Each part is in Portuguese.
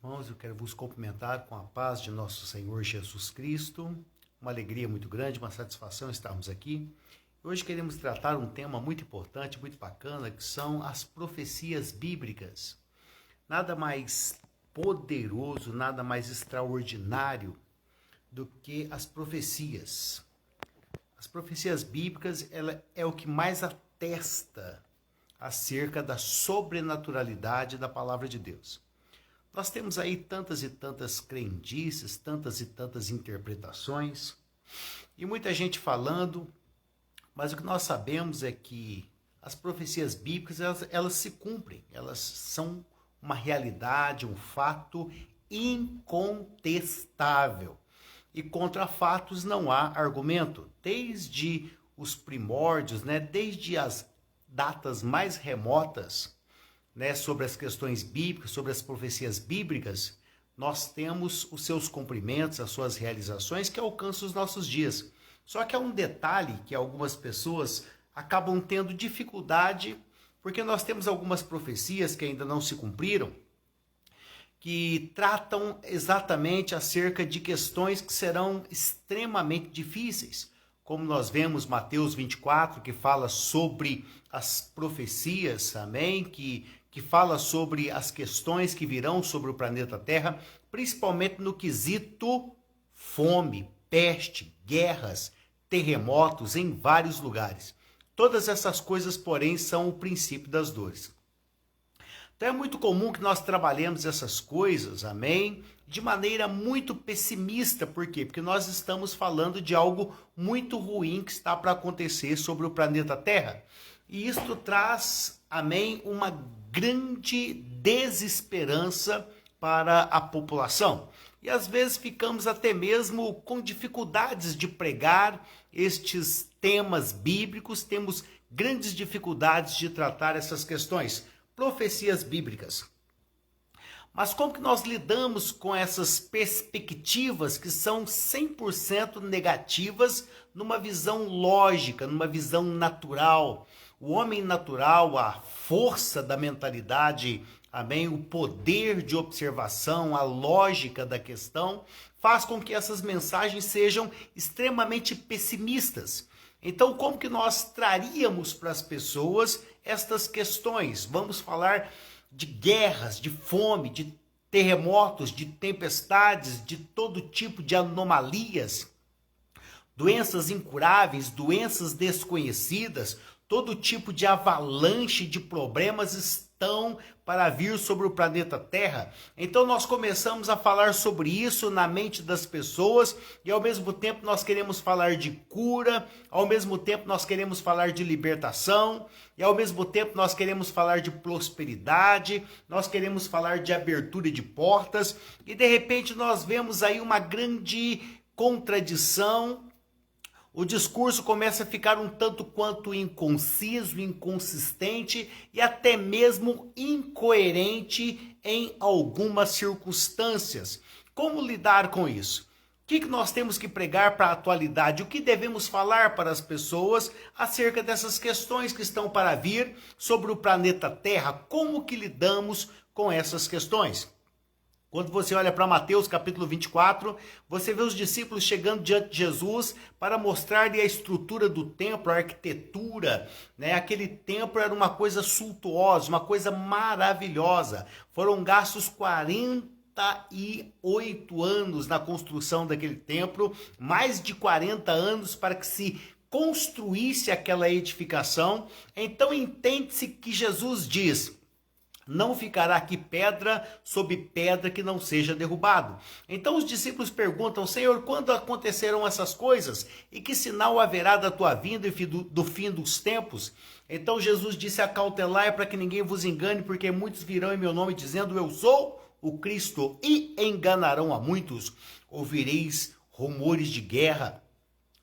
Irmãos, eu quero vos cumprimentar com a paz de nosso Senhor Jesus Cristo. Uma alegria muito grande, uma satisfação estarmos aqui. Hoje queremos tratar um tema muito importante, muito bacana, que são as profecias bíblicas. Nada mais poderoso, nada mais extraordinário do que as profecias. As profecias bíblicas, ela é o que mais atesta acerca da sobrenaturalidade da palavra de Deus. Nós temos aí tantas e tantas crendices, tantas e tantas interpretações, e muita gente falando, mas o que nós sabemos é que as profecias bíblicas, elas se cumprem, elas são uma realidade, um fato incontestável. E contra fatos não há argumento. Desde os primórdios, desde as datas mais remotas, sobre as questões bíblicas, sobre as profecias bíblicas, nós temos os seus cumprimentos, as suas realizações que alcançam os nossos dias. Só que há um detalhe que algumas pessoas acabam tendo dificuldade, porque nós temos algumas profecias que ainda não se cumpriram, que tratam exatamente acerca de questões que serão extremamente difíceis. Como nós vemos Mateus 24, que fala sobre as profecias, amém? Que fala sobre as questões que virão sobre o planeta Terra, principalmente no quesito fome, peste, guerras, terremotos em vários lugares. Todas essas coisas, porém, são o princípio das dores. Então é muito comum que nós trabalhemos essas coisas, amém? De maneira muito pessimista. Por quê? Porque nós estamos falando de algo muito ruim que está para acontecer sobre o planeta Terra. E isto traz, amém, uma grande desesperança para a população. E às vezes ficamos até mesmo com dificuldades de pregar estes temas bíblicos, temos grandes dificuldades de tratar essas questões. Profecias bíblicas. Mas como que nós lidamos com essas perspectivas que são 100% negativas numa visão lógica, numa visão natural? O homem natural, a força da mentalidade, amém? O poder de observação, a lógica da questão, faz com que essas mensagens sejam extremamente pessimistas. Então, como que nós traríamos para as pessoas estas questões? Vamos falar de guerras, de fome, de terremotos, de tempestades, de todo tipo de anomalias, doenças incuráveis, doenças desconhecidas, todo tipo de avalanche de problemas estão para vir sobre o planeta Terra. Então nós começamos a falar sobre isso na mente das pessoas e ao mesmo tempo nós queremos falar de cura, ao mesmo tempo nós queremos falar de libertação e ao mesmo tempo nós queremos falar de prosperidade, nós queremos falar de abertura de portas e de repente nós vemos aí uma grande contradição. O discurso começa a ficar um tanto quanto inconciso, inconsistente e até mesmo incoerente em algumas circunstâncias. Como lidar com isso? O que nós temos que pregar para a atualidade? O que devemos falar para as pessoas acerca dessas questões que estão para vir sobre o planeta Terra? Como que lidamos com essas questões? Quando você olha para Mateus capítulo 24, você vê os discípulos chegando diante de Jesus para mostrar-lhe a estrutura do templo, a arquitetura, Aquele templo era uma coisa suntuosa, uma coisa maravilhosa. Foram gastos 48 anos na construção daquele templo, mais de 40 anos para que se construísse aquela edificação. Então entende-se que Jesus diz: não ficará aqui pedra sobre pedra que não seja derrubado. Então os discípulos perguntam: Senhor, quando acontecerão essas coisas? E que sinal haverá da tua vinda e do fim dos tempos? Então Jesus disse: acautelai para que ninguém vos engane, porque muitos virão em meu nome dizendo: eu sou o Cristo, e enganarão a muitos. Ouvireis rumores de guerra,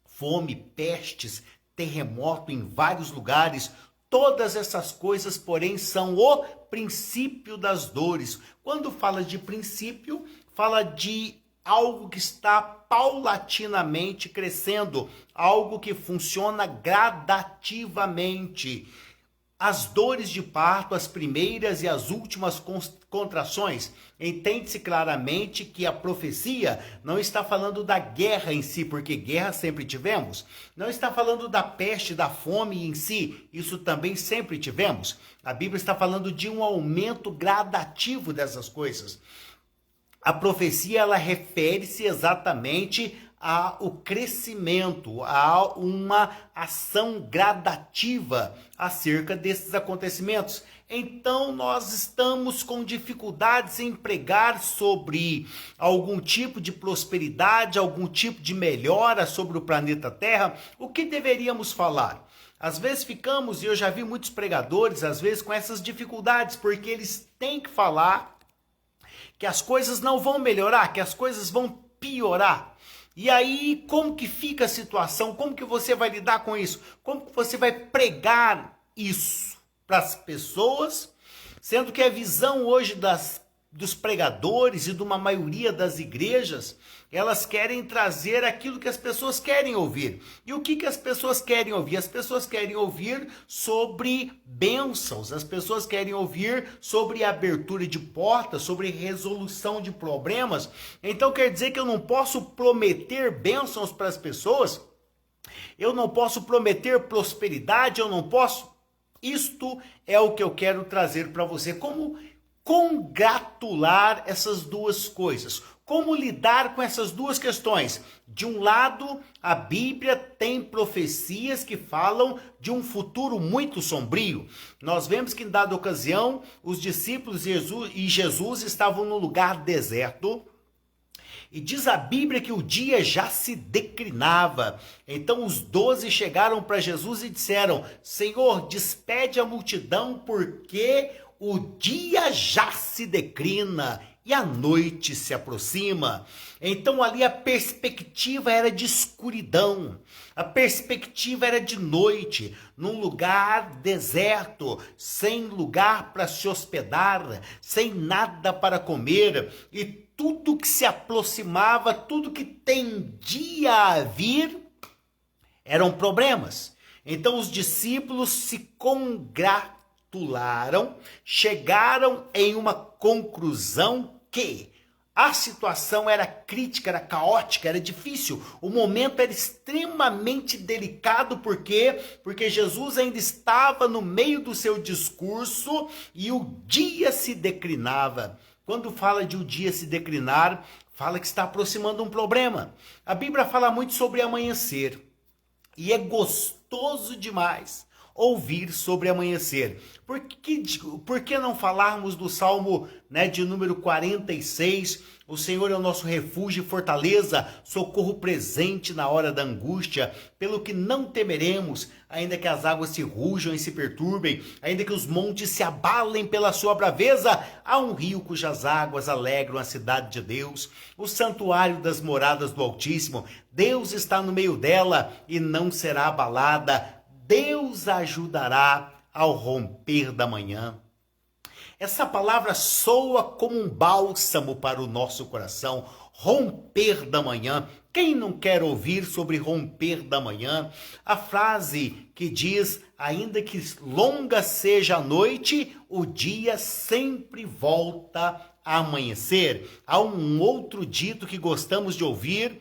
fome, pestes, terremoto em vários lugares. Todas essas coisas, porém, são o princípio das dores. Quando fala de princípio, fala de algo que está paulatinamente crescendo, algo que funciona gradativamente. as dores de parto, as primeiras e as últimas contrações. Entende-se claramente que a profecia não está falando da guerra em si, porque guerra sempre tivemos. Não está falando da peste, da fome em si, isso também sempre tivemos. A Bíblia está falando de um aumento gradativo dessas coisas. A profecia, ela refere-se exatamente ao crescimento, a uma ação gradativa acerca desses acontecimentos. Então, nós estamos com dificuldades em pregar sobre algum tipo de prosperidade, algum tipo de melhora sobre o planeta Terra. O que deveríamos falar? Às vezes ficamos, e eu já vi muitos pregadores, às vezes com essas dificuldades, porque eles têm que falar que as coisas não vão melhorar, que as coisas vão piorar. E aí, como que fica a situação? Como que você vai lidar com isso? Como que você vai pregar isso para as pessoas? Sendo que a visão hoje dos pregadores e de uma maioria das igrejas, elas querem trazer aquilo que as pessoas querem ouvir. E o que as pessoas querem ouvir? As pessoas querem ouvir sobre bênçãos, as pessoas querem ouvir sobre abertura de portas, sobre resolução de problemas. Então quer dizer que eu não posso prometer bênçãos para as pessoas? Eu não posso prometer prosperidade? Eu não posso? Isto é o que eu quero trazer para você. Como congratular essas duas coisas? Como lidar com essas duas questões? De um lado, a Bíblia tem profecias que falam de um futuro muito sombrio. Nós vemos que em dada ocasião, os discípulos e Jesus estavam num lugar deserto. E diz a Bíblia que o dia já se declinava. Então os 12 chegaram para Jesus e disseram: Senhor, despede a multidão, porque o dia já se declina e a noite se aproxima. Então ali a perspectiva era de escuridão, a perspectiva era de noite, num lugar deserto, sem lugar para se hospedar, sem nada para comer, e tudo que se aproximava, tudo que tendia a vir, eram problemas. Então os discípulos se congratularam, chegaram em uma conclusão que a situação era crítica, era caótica, era difícil. O momento era extremamente delicado, por quê? Porque Jesus ainda estava no meio do seu discurso e o dia se declinava. Quando fala de o dia se declinar, fala que está aproximando um problema. A Bíblia fala muito sobre amanhecer. E é gostoso demais ouvir sobre amanhecer. Por que não falarmos do Salmo, de número 46? O Senhor é o nosso refúgio e fortaleza, socorro presente na hora da angústia, pelo que não temeremos, ainda que as águas se rujam e se perturbem, ainda que os montes se abalem pela sua braveza. Há um rio cujas águas alegram a cidade de Deus, o santuário das moradas do Altíssimo. Deus está no meio dela e não será abalada. Deus ajudará ao romper da manhã. Essa palavra soa como um bálsamo para o nosso coração. Romper da manhã. Quem não quer ouvir sobre romper da manhã? A frase que diz: ainda que longa seja a noite, o dia sempre volta a amanhecer. Há um outro dito que gostamos de ouvir,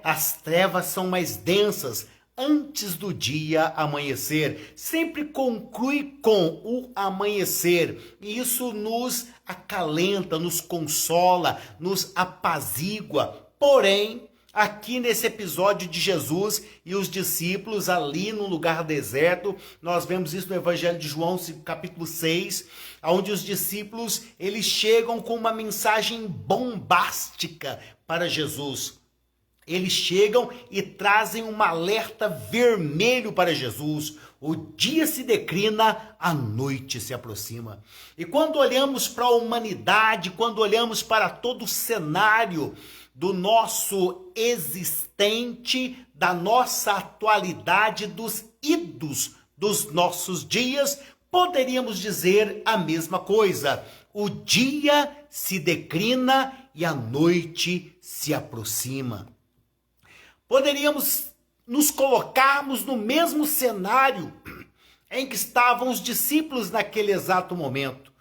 As trevas são mais densas antes do dia amanhecer. Sempre conclui com o amanhecer. E isso nos acalenta, nos consola, nos apazigua. Porém, aqui nesse episódio de Jesus e os discípulos ali no lugar deserto, nós vemos isso no Evangelho de João, capítulo 6, onde os discípulos, eles chegam com uma mensagem bombástica para Jesus. Eles chegam e trazem um alerta vermelho para Jesus. O dia se declina, a noite se aproxima. E quando olhamos para a humanidade, quando olhamos para todo o cenário do nosso existente, da nossa atualidade, dos idos dos nossos dias, poderíamos dizer a mesma coisa. O dia se declina e a noite se aproxima. Poderíamos nos colocarmos no mesmo cenário em que estavam os discípulos naquele exato momento.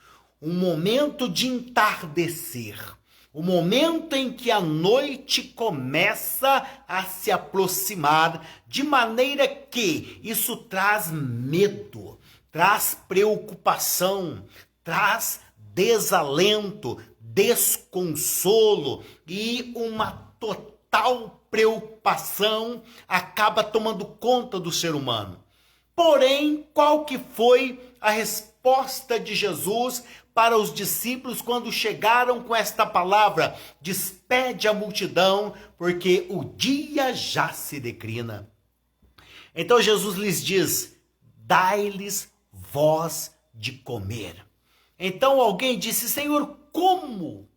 Um momento de entardecer. O momento em que a noite começa a se aproximar, de maneira que isso traz medo, traz preocupação, traz desalento, desconsolo e uma total preocupação acaba tomando conta do ser humano. Porém, qual que foi a resposta de Jesus para os discípulos quando chegaram com esta palavra? Despede a multidão, porque o dia já se declina. Então Jesus lhes diz: dai-lhes vós de comer. Então alguém disse: Senhor, como?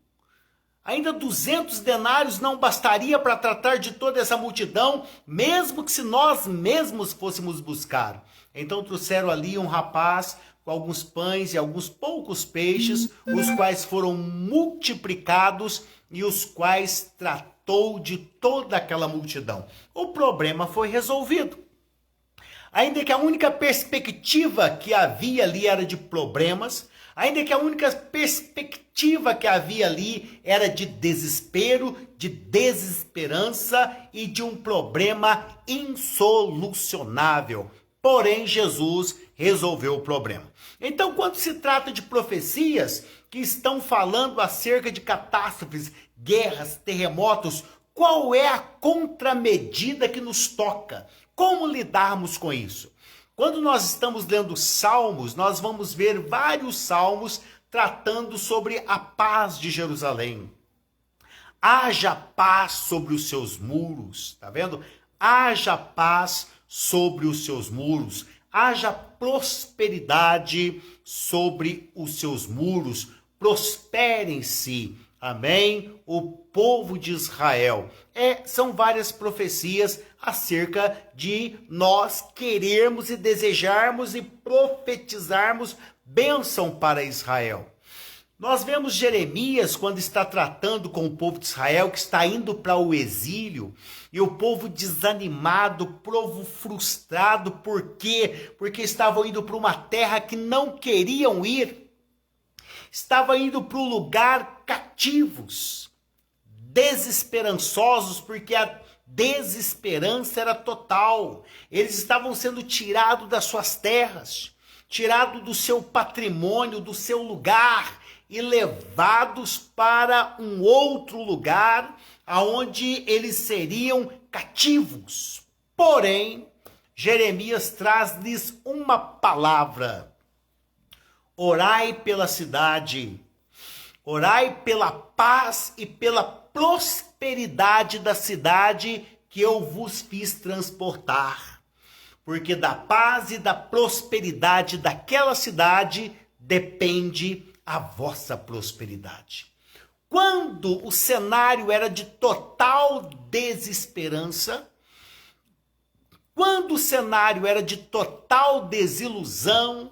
Ainda 200 denários não bastaria para tratar de toda essa multidão, mesmo que se nós mesmos fôssemos buscar. Então trouxeram ali um rapaz com alguns pães e alguns poucos peixes, os quais foram multiplicados e os quais tratou de toda aquela multidão. O problema foi resolvido. Ainda que a única perspectiva que havia ali era de problemas, ainda que a única perspectiva que havia ali era de desespero, de desesperança e de um problema insolucionável. Porém, Jesus resolveu o problema. Então, quando se trata de profecias que estão falando acerca de catástrofes, guerras, terremotos, qual é a contramedida que nos toca? Como lidarmos com isso? Quando nós estamos lendo salmos, nós vamos ver vários salmos tratando sobre a paz de Jerusalém. Haja paz sobre os seus muros, tá vendo? Haja paz sobre os seus muros. Haja prosperidade sobre os seus muros. Prosperem-se, amém? O povo de Israel. São várias profecias acerca de nós querermos e desejarmos e profetizarmos bênção para Israel. Nós vemos Jeremias quando está tratando com o povo de Israel que está indo para o exílio, e o povo desanimado, o povo frustrado. Por quê? Porque estavam indo para uma terra que não queriam ir. Estavam indo para um lugar cativos, desesperançosos, porque a desesperança era total. Eles estavam sendo tirados das suas terras, tirados do seu patrimônio, do seu lugar, e levados para um outro lugar, aonde eles seriam cativos. Porém, Jeremias traz-lhes uma palavra: orai pela cidade, orai pela paz e pela prosperidade da cidade que eu vos fiz transportar. Porque da paz e da prosperidade daquela cidade depende a vossa prosperidade. Quando o cenário era de total desesperança, quando o cenário era de total desilusão,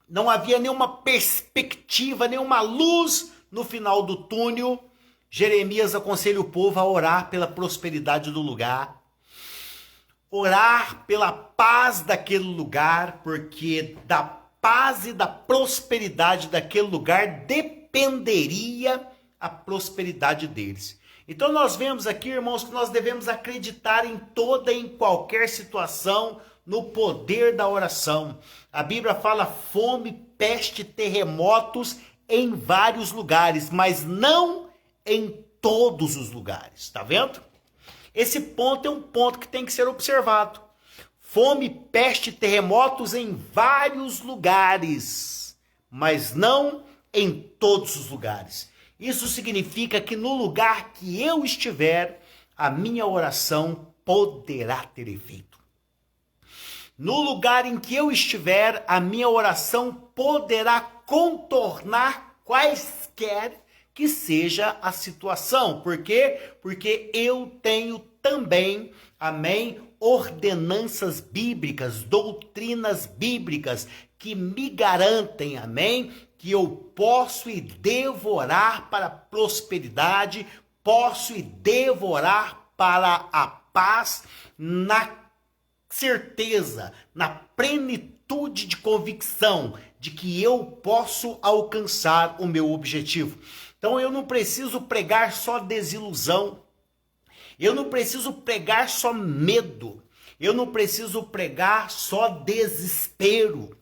não havia nenhuma perspectiva, nenhuma luz no final do túnel, Jeremias aconselha o povo a orar pela prosperidade do lugar, orar pela paz daquele lugar, porque da paz e da prosperidade daquele lugar dependeria a prosperidade deles. Então nós vemos aqui, irmãos, que nós devemos acreditar em toda e em qualquer situação no poder da oração. A Bíblia fala fome, peste, terremotos em vários lugares, mas não em todos os lugares, tá vendo? Esse ponto é um ponto que tem que ser observado. Fome, peste, terremotos em vários lugares, mas não em todos os lugares. Isso significa que no lugar que eu estiver, a minha oração poderá ter efeito. No lugar em que eu estiver, a minha oração poderá contornar quaisquer que seja a situação. Por quê? Porque eu tenho também, amém, ordenanças bíblicas, doutrinas bíblicas que me garantem, amém, que eu posso e devorar para a prosperidade, posso e devorar para a paz na certeza, na plenitude de convicção de que eu posso alcançar o meu objetivo. Então eu não preciso pregar só desilusão, eu não preciso pregar só medo, eu não preciso pregar só desespero.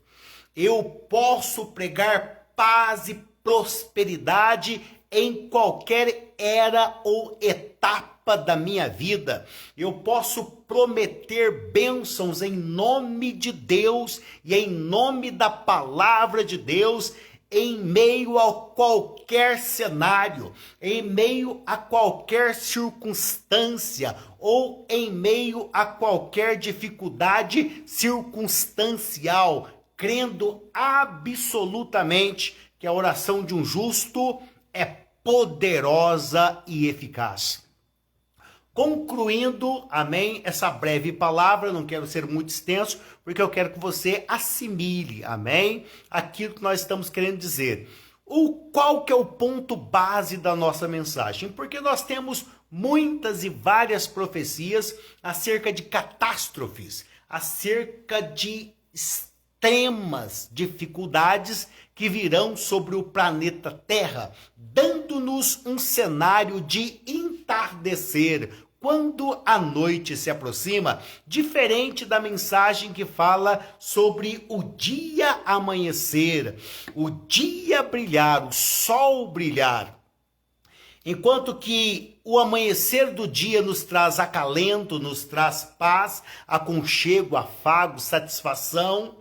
Eu posso pregar paz e prosperidade em qualquer era ou etapa da minha vida. Eu posso prometer bênçãos em nome de Deus e em nome da palavra de Deus, em meio a qualquer cenário, em meio a qualquer circunstância ou em meio a qualquer dificuldade circunstancial, crendo absolutamente que a oração de um justo é poderosa e eficaz. Concluindo, amém, essa breve palavra, não quero ser muito extenso, porque eu quero que você assimile, amém, aquilo que nós estamos querendo dizer. Qual que é o ponto base da nossa mensagem? Porque nós temos muitas e várias profecias acerca de catástrofes, acerca de extremas dificuldades que virão sobre o planeta Terra, dando-nos um cenário de entardecer quando a noite se aproxima, diferente da mensagem que fala sobre o dia amanhecer, o dia brilhar, o sol brilhar. Enquanto que o amanhecer do dia nos traz acalento, nos traz paz, aconchego, afago, satisfação.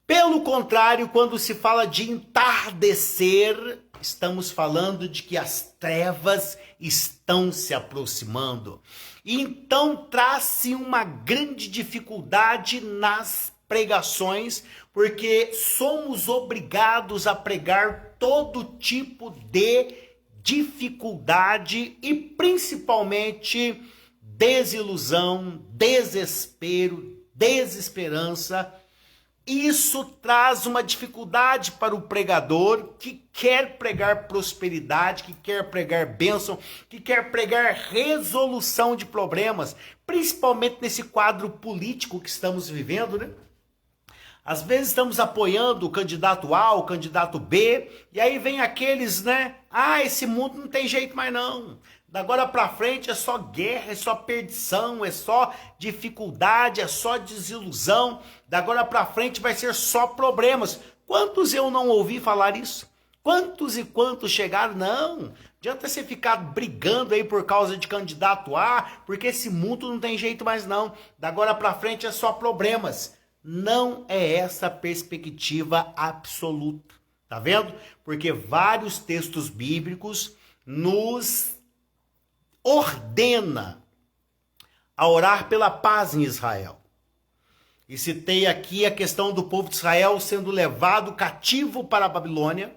Pelo contrário, quando se fala de entardecer, estamos falando de que as trevas estão se aproximando. E então traz-se uma grande dificuldade nas pregações, porque somos obrigados a pregar todo tipo de dificuldade e principalmente desilusão, desespero, desesperança. Isso traz uma dificuldade para o pregador que quer pregar prosperidade, que quer pregar bênção, que quer pregar resolução de problemas, principalmente nesse quadro político que estamos vivendo, né? Às vezes estamos apoiando o candidato A, o candidato B, e aí vem aqueles, né? Ah, esse mundo não tem jeito mais não. Da agora para frente é só guerra, é só perdição, é só dificuldade, é só desilusão. Da agora para frente vai ser só problemas. Quantos eu não ouvi falar isso? Quantos e quantos chegaram? Não, adianta você ficar brigando aí por causa de candidato A, porque esse mundo não tem jeito mais não. Da agora para frente é só problemas. Não é essa a perspectiva absoluta, tá vendo? Porque vários textos bíblicos nos ordena a orar pela paz em Israel. E citei aqui a questão do povo de Israel sendo levado cativo para a Babilônia.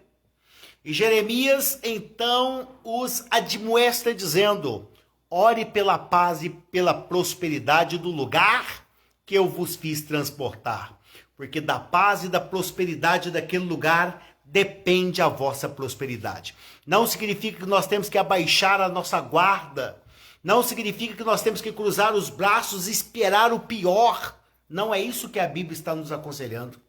E Jeremias então os admoesta dizendo: ore pela paz e pela prosperidade do lugar que eu vos fiz transportar, porque da paz e da prosperidade daquele lugar depende a vossa prosperidade. Não significa que nós temos que abaixar a nossa guarda, não significa que nós temos que cruzar os braços e esperar o pior. Não é isso que a Bíblia está nos aconselhando.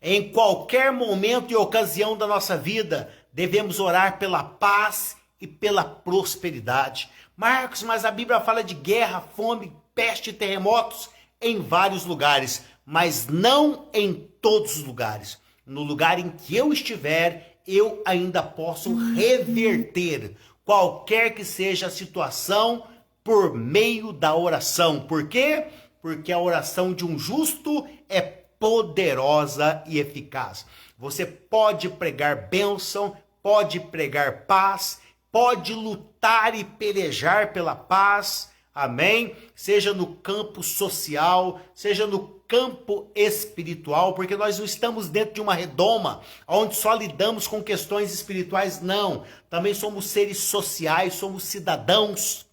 Em qualquer momento e ocasião da nossa vida, devemos orar pela paz e pela prosperidade. Marcos, mas a Bíblia fala de guerra, fome, peste e terremotos em vários lugares, mas não em todos os lugares. No lugar em que eu estiver, eu ainda posso reverter qualquer que seja a situação por meio da oração. Por quê? Porque a oração de um justo é poderosa e eficaz. Você pode pregar bênção, pode pregar paz, pode lutar e pelejar pela paz, amém? Seja no campo social, seja no campo espiritual, porque nós não estamos dentro de uma redoma, onde só lidamos com questões espirituais, não. Também somos seres sociais, somos cidadãos,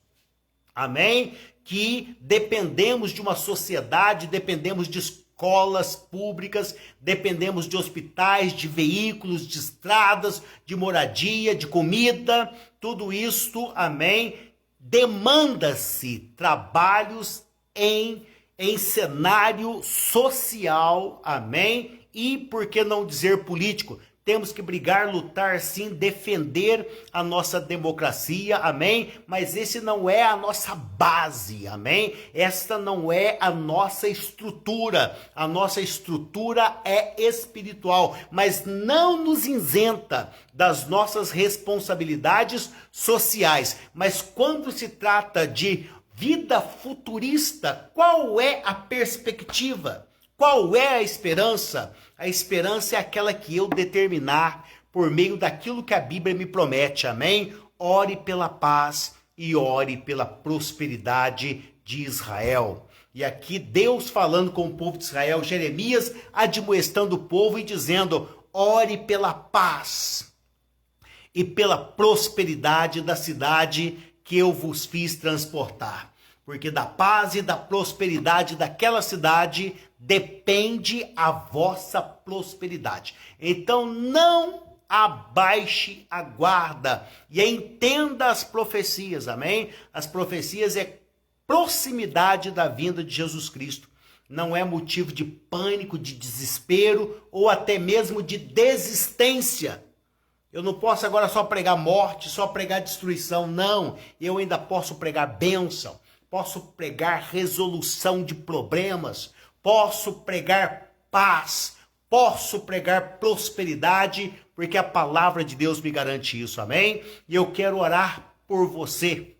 amém? Que dependemos de uma sociedade, dependemos de escolas públicas, dependemos de hospitais, de veículos, de estradas, de moradia, de comida, tudo isto, amém? Demanda-se trabalhos em em cenário social, amém? E por que não dizer político? Temos que brigar, lutar, sim, defender a nossa democracia, amém? Mas esse não é a nossa base, amém? Esta não é a nossa estrutura. A nossa estrutura é espiritual, mas não nos isenta das nossas responsabilidades sociais. Mas quando se trata de vida futurista, qual é a perspectiva? Qual é a esperança? A esperança é aquela que eu determinar por meio daquilo que a Bíblia me promete, amém? Ore pela paz e ore pela prosperidade de Israel. E aqui Deus falando com o povo de Israel, Jeremias admoestando o povo e dizendo: ore pela paz e pela prosperidade da cidade que eu vos fiz transportar. Porque da paz e da prosperidade daquela cidade depende a vossa prosperidade. Então não abaixe a guarda e entenda as profecias, amém? As profecias é proximidade da vinda de Jesus Cristo. Não é motivo de pânico, de desespero ou até mesmo de desistência. Eu não posso agora só pregar morte, só pregar destruição, não. Eu ainda posso pregar bênção. Posso pregar resolução de problemas, posso pregar paz, posso pregar prosperidade, porque a palavra de Deus me garante isso, amém? E eu quero orar por você,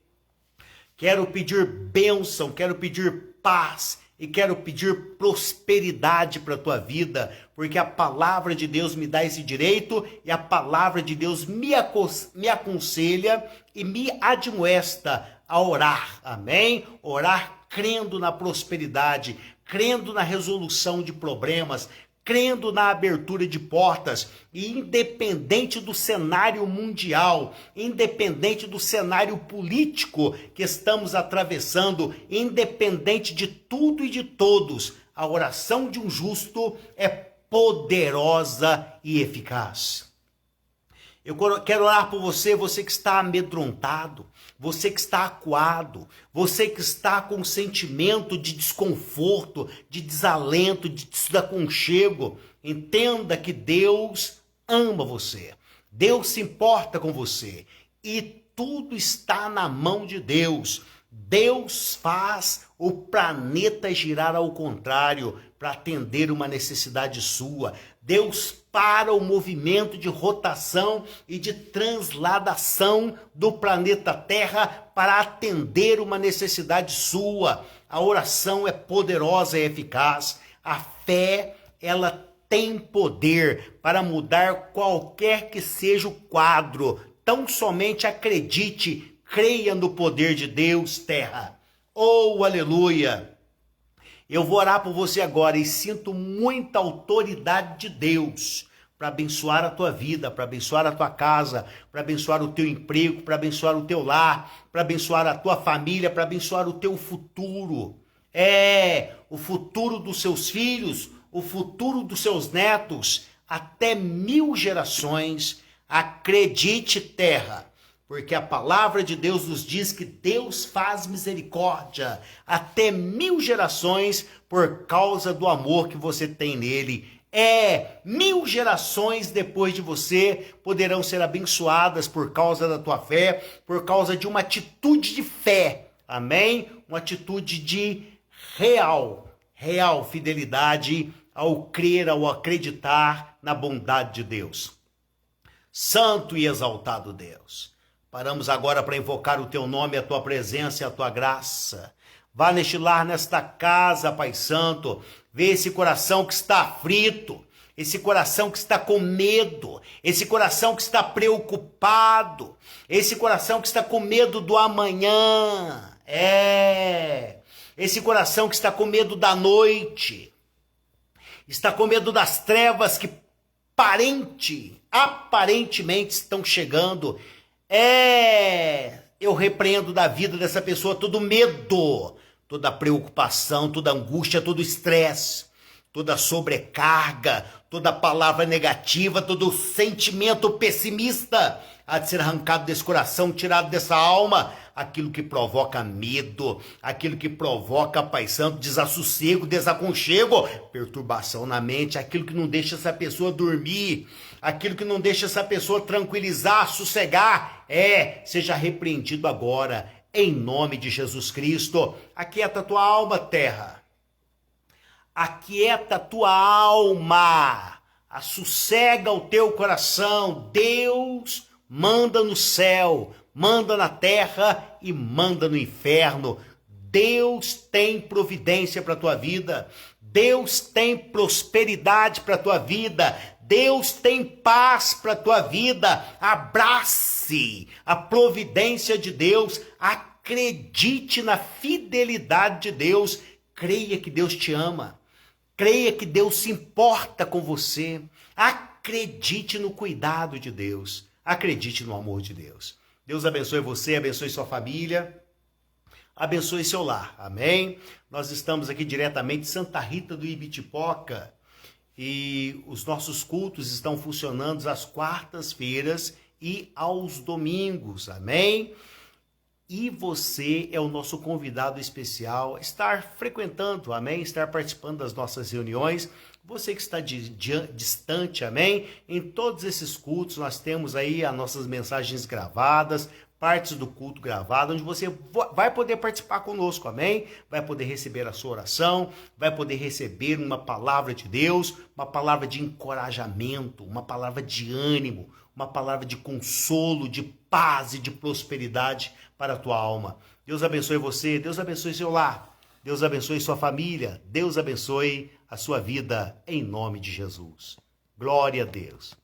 quero pedir bênção, quero pedir paz e quero pedir prosperidade para a tua vida, porque a palavra de Deus me dá esse direito e a palavra de Deus me aconselha e me admoesta a orar, amém? Orar crendo na prosperidade, crendo na resolução de problemas, crendo na abertura de portas, e independente do cenário mundial, independente do cenário político que estamos atravessando, independente de tudo e de todos, a oração de um justo é poderosa e eficaz. Eu quero orar por você, você que está amedrontado, você que está acuado, você que está com sentimento de desconforto, de desalento, de desaconchego. Entenda que Deus ama você, Deus se importa com você e tudo está na mão de Deus. Deus faz o planeta girar ao contrário para atender uma necessidade sua. Deus para o movimento de rotação e de transladação do planeta Terra para atender uma necessidade sua. A oração é poderosa e eficaz. A fé, ela tem poder para mudar qualquer que seja o quadro. Tão somente acredite, creia no poder de Deus, terra. Oh, aleluia! Eu vou orar por você agora e sinto muita autoridade de Deus para abençoar a tua vida, para abençoar a tua casa, para abençoar o teu emprego, para abençoar o teu lar, para abençoar a tua família, para abençoar o teu futuro. O futuro dos seus filhos, o futuro dos seus netos, até 1000 gerações. Acredite, terra. Porque a palavra de Deus nos diz que Deus faz misericórdia até 1000 gerações por causa do amor que você tem nele. 1000 gerações depois de você poderão ser abençoadas por causa da tua fé, por causa de uma atitude de fé. Amém? Uma atitude de real fidelidade ao crer, ao acreditar na bondade de Deus. Santo e exaltado Deus. Paramos agora para invocar o teu nome, a tua presença e a tua graça. Vá neste lar, nesta casa, Pai Santo. Vê esse coração que está aflito, esse coração que está com medo, esse coração que está preocupado, esse coração que está com medo do amanhã. Esse coração que está com medo da noite, está com medo das trevas que aparentemente estão chegando. Eu repreendo da vida dessa pessoa todo medo, toda preocupação, toda angústia, todo estresse, toda sobrecarga, toda palavra negativa, todo sentimento pessimista. há de ser arrancado desse coração, tirado dessa alma, aquilo que provoca medo, aquilo que provoca, Pai Santo, desassossego, desaconchego, perturbação na mente, aquilo que não deixa essa pessoa dormir, aquilo que não deixa essa pessoa tranquilizar, sossegar, seja repreendido agora, em nome de Jesus Cristo. Aquieta a tua alma, terra. Aquieta a tua alma. Assossega o teu coração. Deus manda no céu, manda na terra e manda no inferno. Deus tem providência para a tua vida. Deus tem prosperidade para a tua vida. Deus tem paz para a tua vida. Abrace a providência de Deus. Acredite na fidelidade de Deus. Creia que Deus te ama. Creia que Deus se importa com você. Acredite no cuidado de Deus. Acredite no amor de Deus. Deus abençoe você, abençoe sua família, abençoe seu lar. Amém? Nós estamos aqui diretamente de Santa Rita do Ibitipoca e os nossos cultos estão funcionando às quartas-feiras e aos domingos. Amém? E você é o nosso convidado especial a estar frequentando, amém? Estar participando das nossas reuniões. Você que está distante, amém? Em todos esses cultos nós temos aí as nossas mensagens gravadas, partes do culto gravado, onde você vai poder participar conosco, amém? Vai poder receber a sua oração, vai poder receber uma palavra de Deus, uma palavra de encorajamento, uma palavra de ânimo, uma palavra de consolo, de paz e de prosperidade para a tua alma. Deus abençoe você, Deus abençoe seu lar, Deus abençoe sua família, Deus abençoe a sua vida, em nome de Jesus. Glória a Deus.